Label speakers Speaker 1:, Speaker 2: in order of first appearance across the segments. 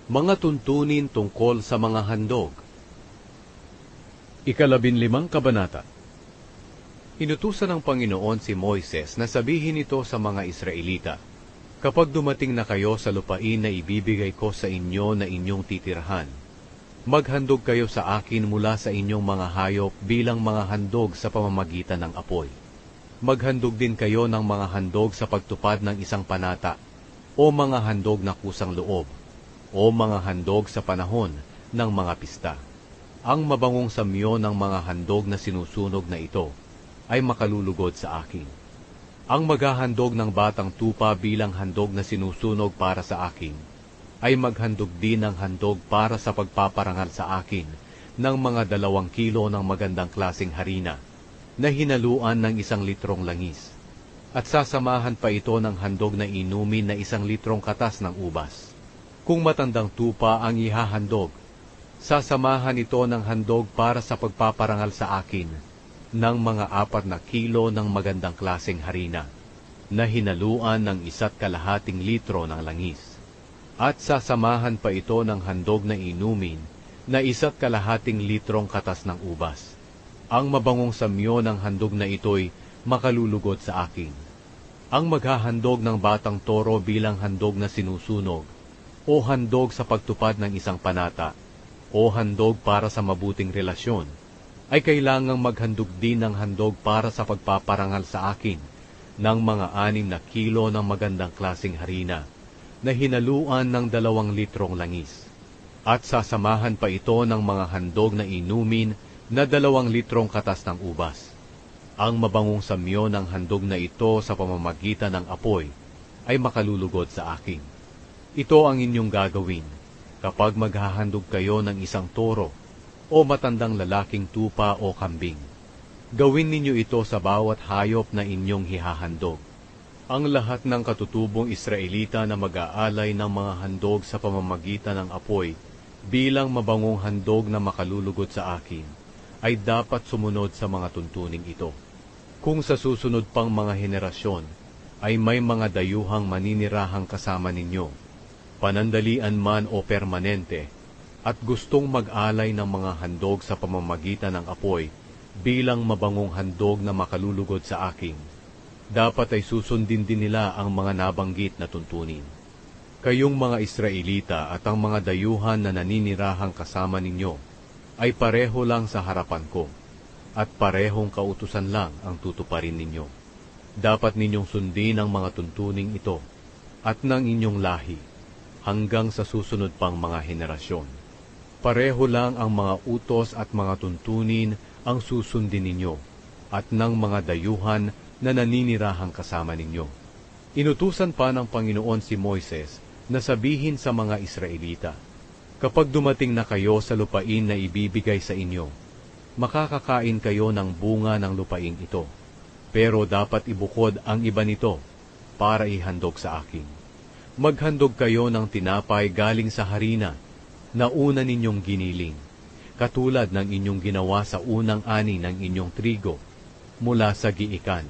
Speaker 1: Mga tuntunin tungkol sa mga handog. 15 kabanata. Inutusan ng Panginoon si Moises na sabihin ito sa mga Israelita, "Kapag dumating na kayo sa lupain na ibibigay ko sa inyo na inyong titirhan, maghandog kayo sa akin mula sa inyong mga hayop bilang mga handog sa pamamagitan ng apoy. Maghandog din kayo ng mga handog sa pagtupad ng isang panata, o mga handog na kusang loob, o mga handog sa panahon ng mga pista. Ang mabangong samyo ng mga handog na sinusunog na ito ay makalulugod sa akin. Ang maghahandog ng batang tupa bilang handog na sinusunog para sa akin, ay maghandog din ng handog para sa pagpaparangal sa akin ng mga 2 kilo ng magandang klaseng harina, na hinaluan ng 1 litrong langis, at sasamahan pa ito ng handog na inumin na 1 litrong katas ng ubas. Kung matandang tupa ang ihahandog, sasamahan ito ng handog para sa pagpaparangal sa akin ng mga 4 kilo ng magandang klaseng harina, na hinaluan ng 1,2 litro ng langis. At sasamahan pa ito ng handog na inumin na 1,2 litrong katas ng ubas. Ang mabangong samyo ng handog na ito'y makalulugod sa akin. Ang maghahandog ng batang toro bilang handog na sinusunog, o handog sa pagtupad ng isang panata, o handog para sa mabuting relasyon, ay kailangang maghandog din ng handog para sa pagpaparangal sa akin ng mga 6 kilo ng magandang klaseng harina, na hinaluan ng 2 litrong langis. At sasamahan pa ito ng mga handog na inumin na 2 litrong katas ng ubas. Ang mabangong samyo ng handog na ito sa pamamagitan ng apoy ay makalulugod sa akin. Ito ang inyong gagawin kapag maghahandog kayo ng isang toro o matandang lalaking tupa o kambing. Gawin ninyo ito sa bawat hayop na inyong hihahandog. Ang lahat ng katutubong Israelita na mag-aalay ng mga handog sa pamamagitan ng apoy bilang mabangong handog na makalulugod sa akin, ay dapat sumunod sa mga tuntuning ito. Kung sa susunod pang mga henerasyon ay may mga dayuhang maninirahang kasama ninyo, panandalian man o permanente, at gustong mag-alay ng mga handog sa pamamagitan ng apoy bilang mabangong handog na makalulugod sa akin, dapat ay susundin din nila ang mga nabanggit na tuntunin. Kayong mga Israelita at ang mga dayuhan na naninirahang kasama ninyo ay pareho lang sa harapan ko, at parehong kautusan lang ang tutuparin ninyo. Dapat ninyong sundin ang mga tuntuning ito at ng inyong lahi hanggang sa susunod pang mga henerasyon. Pareho lang ang mga utos at mga tuntunin ang susundin ninyo at ng mga dayuhan na naninirahang kasama ninyo. Inutusan pa ng Panginoon si Moises na sabihin sa mga Israelita, "Kapag dumating na kayo sa lupain na ibibigay sa inyo, makakakain kayo ng bunga ng lupain ito, pero dapat ibukod ang iba nito para ihandog sa akin. Maghandog kayo ng tinapay galing sa harina na una ninyong giniling, katulad ng inyong ginawa sa unang ani ng inyong trigo mula sa giikan.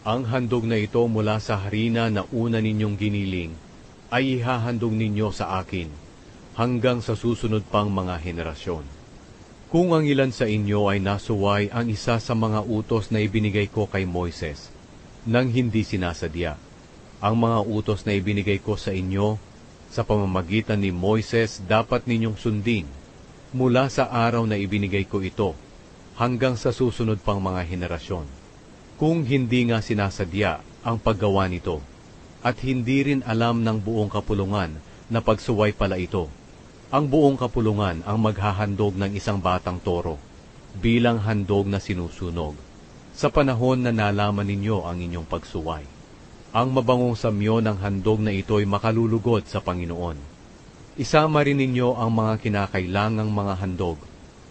Speaker 1: Ang handog na ito mula sa harina na una ninyong giniling ay ihahandog ninyo sa akin hanggang sa susunod pang mga henerasyon. Kung ang ilan sa inyo ay nasuway ang isa sa mga utos na ibinigay ko kay Moises, nang hindi sinasadya, ang mga utos na ibinigay ko sa inyo sa pamamagitan ni Moises dapat ninyong sundin mula sa araw na ibinigay ko ito hanggang sa susunod pang mga henerasyon. Kung hindi nga sinasadya ang paggawa nito, at hindi rin alam ng buong kapulungan na pagsuway pala ito, ang buong kapulungan ang maghahandog ng isang batang toro bilang handog na sinusunog sa panahon na nalaman ninyo ang inyong pagsuway. Ang mabangong samyo ng handog na ito'y makalulugod sa Panginoon. Isama rin ninyo ang mga kinakailangang mga handog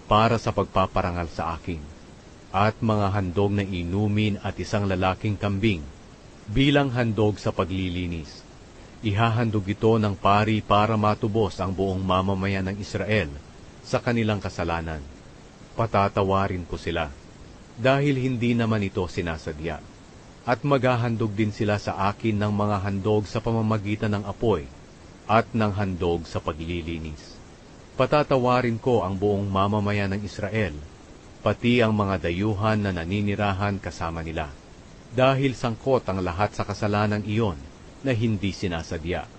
Speaker 1: para sa pagpaparangal sa akin, at mga handog na inumin at 1 lalaking kambing bilang handog sa paglilinis. Ihahandog ito ng pari para matubos ang buong mamamayan ng Israel sa kanilang kasalanan. Patatawarin ko sila, dahil hindi naman ito sinasadya. At maghahandog din sila sa akin ng mga handog sa pamamagitan ng apoy, at ng handog sa paglilinis. Patatawarin ko ang buong mamamayan ng Israel, pati ang mga dayuhan na naninirahan kasama nila, dahil sangkot ang lahat sa kasalanang iyon na hindi sinasadya.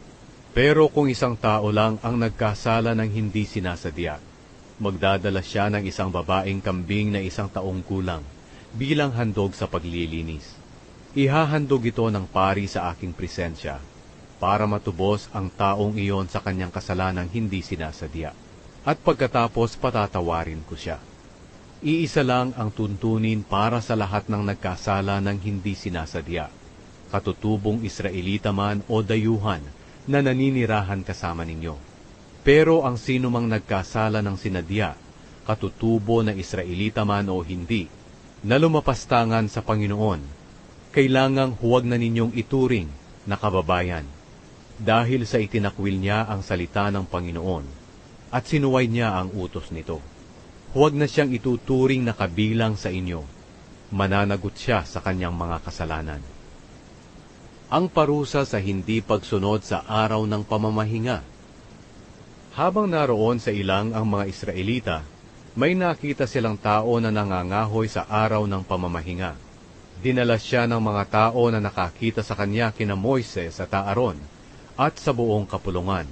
Speaker 1: Pero kung isang tao lang ang nagkasala ng hindi sinasadya, magdadala siya ng isang babaeng kambing na 1 taong gulang bilang handog sa paglilinis. Ihahandog ito ng pari sa aking presensya para matubos ang taong iyon sa kanyang kasalanang hindi sinasadya. At pagkatapos patatawarin ko siya. Iisa lang ang tuntunin para sa lahat ng nagkasala ng hindi sinasadya, katutubong Israelita man o dayuhan na naninirahan kasama ninyo. Pero ang sino mang nagkasala ng sinadya, katutubo na Israelita man o hindi, na lumapastangan sa Panginoon, kailangang huwag na ninyong ituring na kababayan, dahil sa itinakwil niya ang salita ng Panginoon, at sinuway niya ang utos nito. Huwag na siyang ituturing na kabilang sa inyo. Mananagot siya sa kanyang mga kasalanan. Ang parusa sa hindi pagsunod sa araw ng pamamahinga. Habang naroon sa ilang ang mga Israelita, may nakita silang tao na nangangahoy sa araw ng pamamahinga. Dinala siya ng mga tao na nakakita sa kanya kina Moises at Aaron at sa buong kapulungan.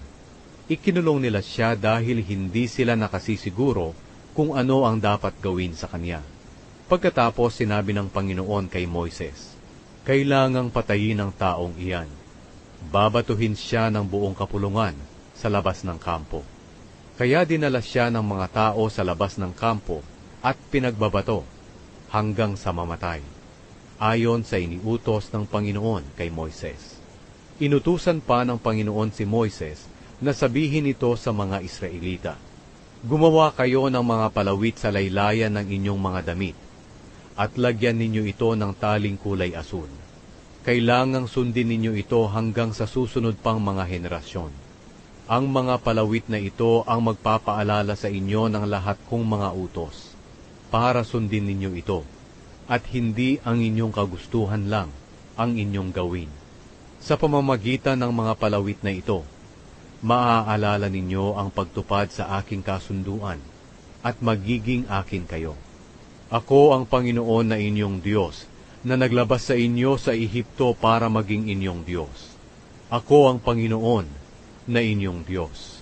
Speaker 1: Ikinulong nila siya dahil hindi sila nakasisiguro kung ano ang dapat gawin sa kanya. Pagkatapos sinabi ng Panginoon kay Moises, kailangang patayin ang taong iyan. Babatuhin siya ng buong kapulungan sa labas ng kampo. Kaya dinala siya ng mga tao sa labas ng kampo at pinagbabato hanggang sa mamatay, ayon sa iniutos ng Panginoon kay Moises. Inutusan pa ng Panginoon si Moises na sabihin ito sa mga Israelita, gumawa kayo ng mga palawit sa laylayan ng inyong mga damit, at lagyan ninyo ito ng taling kulay asul. Kailangang sundin ninyo ito hanggang sa susunod pang mga henerasyon. Ang mga palawit na ito ang magpapaalala sa inyo ng lahat kong mga utos, para sundin ninyo ito, at hindi ang inyong kagustuhan lang ang inyong gawin. Sa pamamagitan ng mga palawit na ito, maaalala ninyo ang pagtupad sa aking kasunduan, at magiging akin kayo. Ako ang Panginoon na inyong Diyos, na naglabas sa inyo sa Ehipto para maging inyong Diyos. Ako ang Panginoon na inyong Diyos.